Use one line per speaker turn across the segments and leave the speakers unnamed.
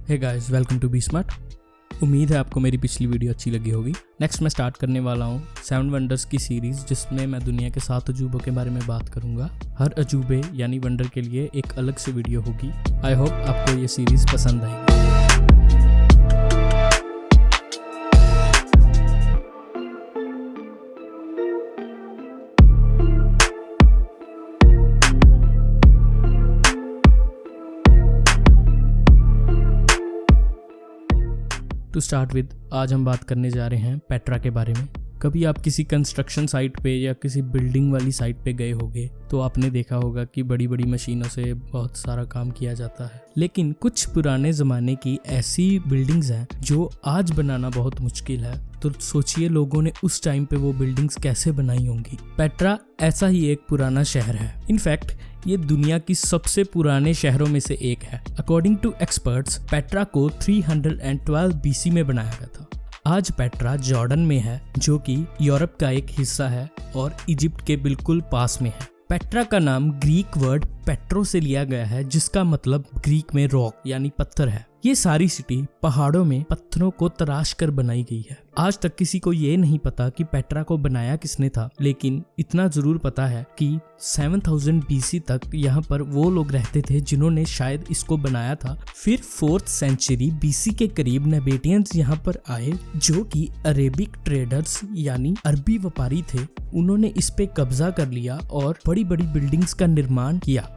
Hey guys, welcome to be smart. उम्मीद है आपको मेरी पिछली वीडियो अच्छी लगी होगी। नेक्स्ट मैं स्टार्ट करने वाला हूँ 7 वंडर्स की सीरीज़, जिसमें मैं दुनिया के 7 अजूबों के बारे में बात करूँगा। हर अजूबे यानी वंडर के लिए एक अलग से वीडियो होगी। आई होप आपको ये सीरीज़ पसंद आएगी। टू स्टार्ट विद, आज हम बात करने जा रहे हैं पेट्रा के बारे में। कभी आप किसी कंस्ट्रक्शन साइट पे या किसी बिल्डिंग वाली साइट पे गए होंगे तो आपने देखा होगा कि बड़ी बड़ी मशीनों से बहुत सारा काम किया जाता है, लेकिन कुछ पुराने ज़माने की ऐसी बिल्डिंग्स हैं जो आज बनाना बहुत मुश्किल है। तो सोचिए लोगों ने उस टाइम पे वो बिल्डिंग्स कैसे बनाई होंगी। पेट्रा ऐसा ही एक पुराना शहर है। इनफैक्ट ये दुनिया की सबसे पुराने शहरों में से एक है। अकॉर्डिंग टू एक्सपर्ट्स, पेट्रा को 312 BC में बनाया गया था। आज पेट्रा जॉर्डन में है, जो कि यूरोप का एक हिस्सा है और इजिप्ट के बिल्कुल पास में है। पेट्रा का नाम ग्रीक वर्ड पेट्रो से लिया गया है, जिसका मतलब ग्रीक में रॉक यानी पत्थर है। ये सारी सिटी पहाड़ों में पत्थरों को तराश कर बनाई गई है। आज तक किसी को ये नहीं पता कि पेट्रा को बनाया किसने था, लेकिन इतना जरूर पता है कि 7000 BC तक यहाँ पर वो लोग रहते थे जिन्होंने शायद इसको बनाया था। फिर 4th सेंचुरी BC के करीब नेबेटियंस यहाँ पर आए, जो कि अरेबिक ट्रेडर्स यानी अरबी व्यापारी थे। उन्होंने इस पे कब्जा कर लिया और बड़ी बड़ी बिल्डिंग्स का निर्माण किया।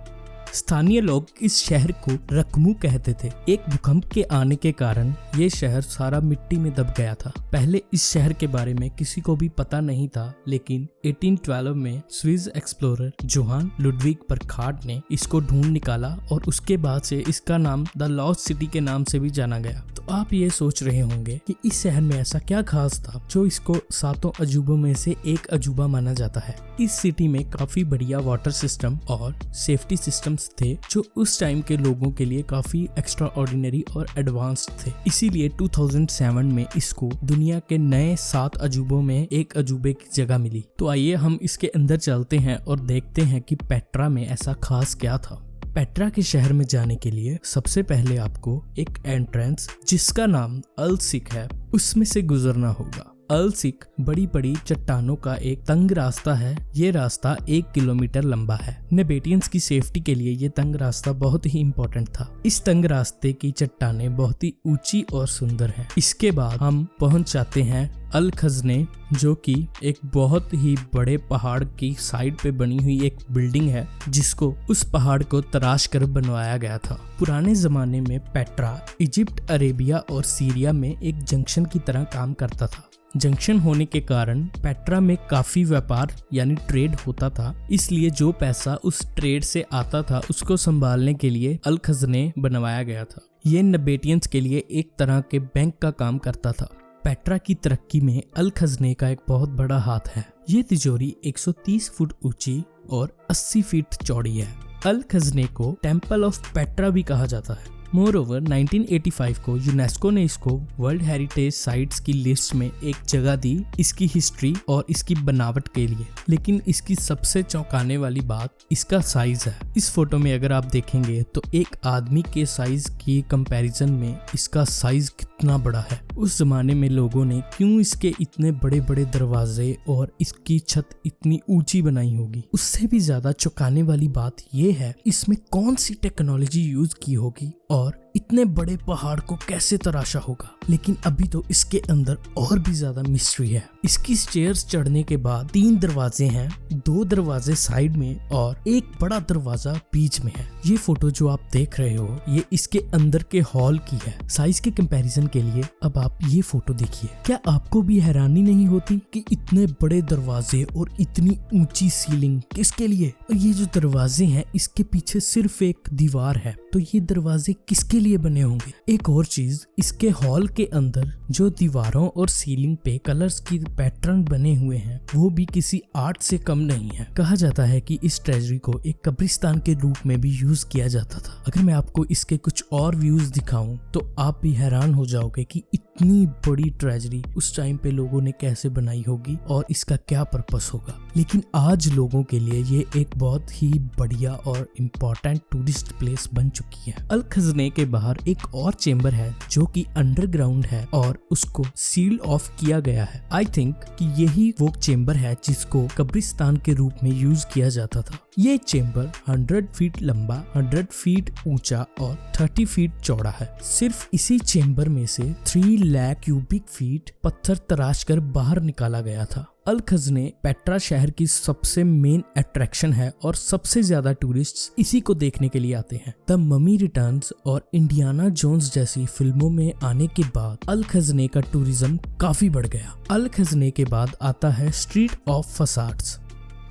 स्थानीय लोग इस शहर को रकमू कहते थे। एक भूकंप के आने के कारण ये शहर सारा मिट्टी में दब गया था। पहले इस शहर के बारे में किसी को भी पता नहीं था, लेकिन 1812 में स्विस एक्सप्लोरर जोहान लुडविग बर्खार्ड ने इसको ढूंढ निकाला और उसके बाद से इसका नाम द लॉस्ट सिटी के नाम से भी जाना गया। तो आप ये सोच रहे होंगे कि इस शहर में ऐसा क्या खास था जो इसको 7 अजूबों में से एक अजूबा माना जाता है। इस सिटी में काफी बढ़िया वाटर सिस्टम और सेफ्टी सिस्टम थे, जो उस टाइम के लोगों के लिए काफी एक्स्ट्रा ऑर्डिनरी और एडवांस्ड थे। इसीलिए 2007 में इसको दुनिया के नए 7 अजूबों में एक अजूबे की जगह मिली। तो आइए हम इसके अंदर चलते हैं और देखते हैं कि पेट्रा में ऐसा खास क्या था। पेट्रा के शहर में जाने के लिए सबसे पहले आपको एक एंट्रेंस, जिसका नाम अल सिक है, उसमें से गुजरना होगा। अल सिक बड़ी बड़ी चट्टानों का एक तंग रास्ता है। ये रास्ता 1 किलोमीटर लंबा है। नेबेटियंस की सेफ्टी के लिए ये तंग रास्ता बहुत ही इम्पोर्टेंट था। इस तंग रास्ते की चट्टानें बहुत ही ऊंची और सुंदर हैं। इसके बाद हम पहुंच जाते हैं अल खजने, जो कि एक बहुत ही बड़े पहाड़ की साइड पे बनी हुई एक बिल्डिंग है, जिसको उस पहाड़ को तराश कर बनवाया गया था। पुराने जमाने में पेट्रा इजिप्ट, अरेबिया और सीरिया में एक जंक्शन की तरह काम करता था। जंक्शन होने के कारण पेट्रा में काफी व्यापार यानी ट्रेड होता था, इसलिए जो पैसा उस ट्रेड से आता था उसको संभालने के लिए अल खजने बनवाया गया था। ये नेबेटियंस के लिए एक तरह के बैंक का काम करता था। पेट्रा की तरक्की में अल खजने का एक बहुत बड़ा हाथ है। ये तिजोरी 130 फुट ऊंची और 80 फीट चौड़ी है। अल खजने को टेम्पल ऑफ पेट्रा भी कहा जाता है। मोरओवर 1985 को यूनेस्को ने इसको वर्ल्ड हेरिटेज साइट्स की लिस्ट में एक जगह दी, इसकी हिस्ट्री और इसकी बनावट के लिए। लेकिन इसकी सबसे चौंकाने वाली बात इसका साइज है। इस फोटो में अगर आप देखेंगे तो एक आदमी के साइज की कंपैरिजन में इसका साइज कितना बड़ा है। उस जमाने में लोगों ने क्यों इसके इतने बड़े बड़े दरवाजे और इसकी छत इतनी ऊंची बनाई होगी। उससे भी ज्यादा चौंकाने वाली बात यह है इसमें कौन सी टेक्नोलॉजी यूज की होगी और इतने बड़े पहाड़ को कैसे तराशा होगा। लेकिन अभी तो इसके अंदर और भी ज्यादा मिस्ट्री है। इसकी स्टेयर्स चढ़ने के बाद 3 दरवाजे हैं, 2 दरवाजे साइड में और एक बड़ा दरवाजा बीच में है। ये फोटो जो आप देख रहे हो ये इसके अंदर के हॉल की है। साइज के कंपैरिजन के लिए अब आप ये फोटो देखिए। क्या आपको भी हैरानी नहीं होती कि इतने बड़े दरवाजे और इतनी ऊंची सीलिंग किसके लिए? और ये जो दरवाजे हैं इसके पीछे सिर्फ एक दीवार है, तो ये दरवाजे किसके लिए बने होंगे? एक और चीज, इसके हॉल के अंदर जो दीवारों और सीलिंग पे कलर्स की पैटर्न बने हुए हैं वो भी किसी आर्ट से कम नहीं है। कहा जाता है कि इस ट्रेजरी को एक कब्रिस्तान के रूप में भी यूज किया जाता था। अगर मैं आपको इसके कुछ और व्यूज दिखाऊं तो आप भी हैरान हो जाओगे कि इतनी बड़ी ट्रेजरी उस टाइम पे लोगों ने कैसे बनाई होगी और इसका क्या पर्पस होगा। लेकिन आज लोगों के लिए ये एक बहुत ही बढ़िया और इम्पोर्टेंट टूरिस्ट प्लेस बन चुकी है। अल खजने के बाहर एक और चेम्बर है जो कि अंडरग्राउंड है और उसको सील ऑफ किया गया है। आई थिंक कि यही वो चेम्बर है जिसको कब्रिस्तान के रूप में यूज किया जाता था। ये चेम्बर 100 फीट लंबा, 100 फीट ऊंचा और 30 फीट चौड़ा है। सिर्फ इसी चेम्बर में से 3 लाख क्यूबिक फीट पत्थर तराश कर बाहर निकाला गया था। अल खज़ने पेट्रा शहर की सबसे मेन अट्रैक्शन है और सबसे ज्यादा टूरिस्ट्स इसी को देखने के लिए आते हैं। द ममी रिटर्न्स और इंडियाना जोन्स जैसी फिल्मों में आने के बाद अल खज़ने का टूरिज्म काफी बढ़ गया। अल खज़ने के बाद आता है street of facades.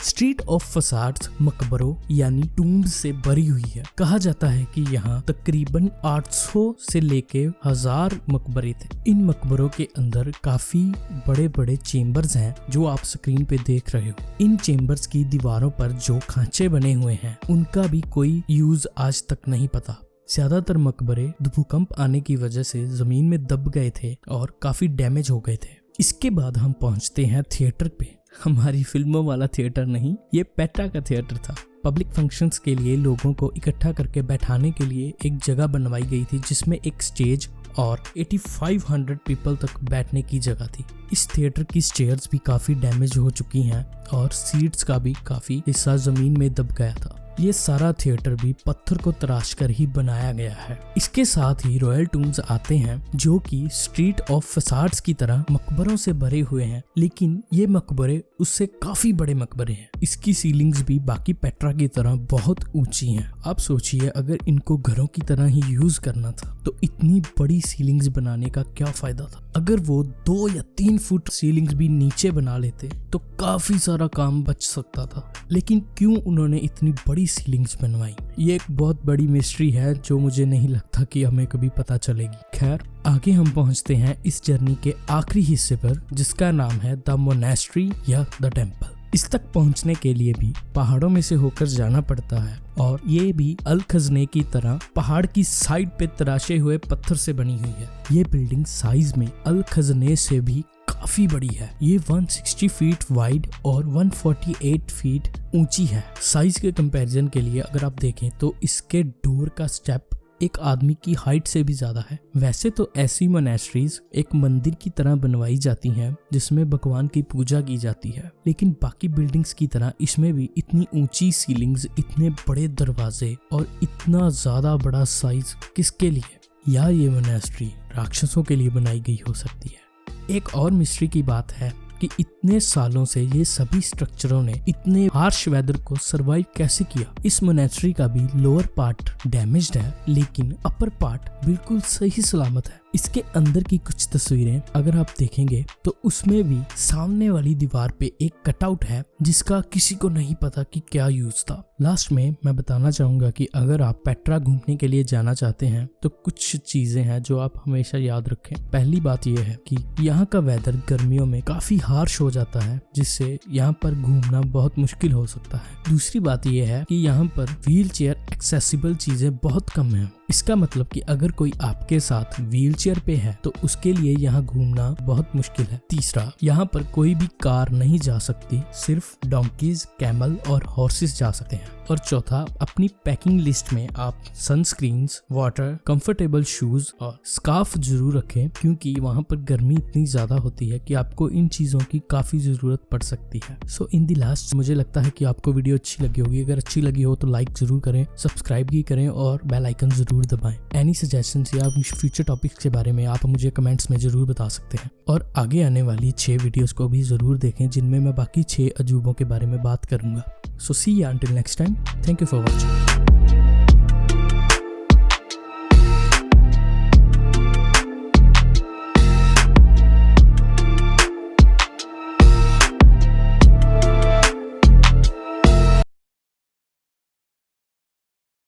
Street of facades मकबरों यानी टूम्ब से भरी हुई है। कहा जाता है कि यहाँ तकरीबन 800 से लेके 1000 मकबरे थे। इन मकबरों के अंदर काफी बड़े बड़े चेम्बर्स हैं जो आप स्क्रीन पे देख रहे हो। इन चेम्बर्स की दीवारों पर जो खांचे बने हुए हैं उनका भी कोई यूज आज तक नहीं पता। ज्यादातर मकबरे भूकंप आने की वजह से जमीन में दब गए थे और काफी डैमेज हो गए थे। इसके बाद हम पहुंचते हैं थिएटर पे। हमारी फिल्मों वाला थिएटर नहीं, ये पेट्रा का थिएटर था। पब्लिक फंक्शंस के लिए लोगों को इकट्ठा करके बैठाने के लिए एक जगह बनवाई गई थी जिसमें एक स्टेज और 8500 पीपल तक बैठने की जगह थी। इस थिएटर की स्टेयर्स भी काफी डैमेज हो चुकी हैं और सीट्स का भी काफी हिस्सा जमीन में दब गया था। ये सारा थिएटर भी पत्थर को तराश कर ही बनाया गया है। इसके साथ ही रॉयल टूम्स आते हैं जो कि स्ट्रीट ऑफ फसाड्स की तरह मकबरों से भरे हुए हैं, लेकिन ये मकबरे उससे काफी बड़े मकबरे हैं। इसकी सीलिंग्स भी बाकी पेट्रा की तरह बहुत ऊंची हैं। आप सोचिए अगर इनको घरों की तरह ही यूज करना था तो इतनी बड़ी सीलिंग्स बनाने का क्या फायदा था। अगर वो 2 या 3 फुट सीलिंग्स भी नीचे बना लेते तो काफी सारा काम बच सकता था, लेकिन क्यों उन्होंने इतनी बड़ी सीलिंग्स बनवाई, ये एक बहुत बड़ी मिस्ट्री है जो मुझे नहीं लगता कि हमें कभी पता चलेगी। खैर, आगे हम पहुंचते हैं इस जर्नी के आखिरी हिस्से पर जिसका नाम है द मोनेस्ट्री या द टेम्पल। इस तक पहुंचने के लिए भी पहाड़ों में से होकर जाना पड़ता है और ये भी अल खज़ने की तरह पहाड़ की साइड पे तराशे हुए पत्थर से बनी हुई है। ये बिल्डिंग साइज में अल खज़ने से भी काफी बड़ी है। ये 160 फीट वाइड और 148 फीट ऊंची है। साइज के कंपैरिजन के लिए अगर आप देखें तो इसके डोर का स्टेप एक आदमी की हाइट से भी ज्यादा है। वैसे तो ऐसी मोनेस्ट्रीज एक मंदिर की तरह बनवाई जाती हैं जिसमें भगवान की पूजा की जाती है, लेकिन बाकी बिल्डिंग्स की तरह इसमें भी इतनी ऊंची सीलिंग्स, इतने बड़े दरवाजे और इतना ज्यादा बड़ा साइज किसके लिए? या ये मोनेस्ट्री राक्षसों के लिए बनाई गई हो सकती है। एक और मिस्ट्री की बात है कि इतने सालों से ये सभी स्ट्रक्चरों ने इतने हार्श वेदर को सरवाइव कैसे किया। इस मोनेस्ट्री का भी लोअर पार्ट डैमेज्ड है लेकिन अपर पार्ट बिल्कुल सही सलामत है। इसके अंदर की कुछ तस्वीरें अगर आप देखेंगे तो उसमें भी सामने वाली दीवार पे एक कटआउट है जिसका किसी को नहीं पता कि क्या यूज था। लास्ट में मैं बताना चाहूंगा कि अगर आप पेट्रा घूमने के लिए जाना चाहते हैं तो कुछ चीजें हैं जो आप हमेशा याद रखें। पहली बात यह है कि यहाँ का वेदर गर्मियों में काफी हार्श हो जाता है जिससे यहाँ पर घूमना बहुत मुश्किल हो सकता है। दूसरी बात यह है कि यहाँ पर व्हील चेयर एक्सेसिबल चीजें बहुत कम है। इसका मतलब कि अगर कोई आपके साथ व्हील चेयर पे है तो उसके लिए यहाँ घूमना बहुत मुश्किल है। तीसरा, यहाँ पर कोई भी कार नहीं जा सकती, सिर्फ डोंकीज, कैमल और हॉर्सेस जा सकते हैं। और चौथा, अपनी पैकिंग लिस्ट में आप सनस्क्रीन्स, वाटर, कंफर्टेबल शूज और स्कार्फ जरूर रखें क्योंकि वहाँ पर गर्मी इतनी ज्यादा होती है कि आपको इन चीजों की काफी जरूरत पड़ सकती है। सो इन द लास्ट, मुझे लगता है कि आपको वीडियो अच्छी लगी होगी। अगर अच्छी लगी हो तो लाइक जरूर करें, सब्सक्राइब भी करें और बेल आइकन जरूर दबाएं। एनी सजेशंस या फ्यूचर टॉपिक्स के बारे में आप मुझे कमेंट्स में जरूर बता सकते हैं और आगे आने वाली 6 वीडियोस को भी जरूर देखें जिनमें मैं बाकी 6 अजूबों के बारे में बात करूंगा। So see you until next time. Thank you for watching.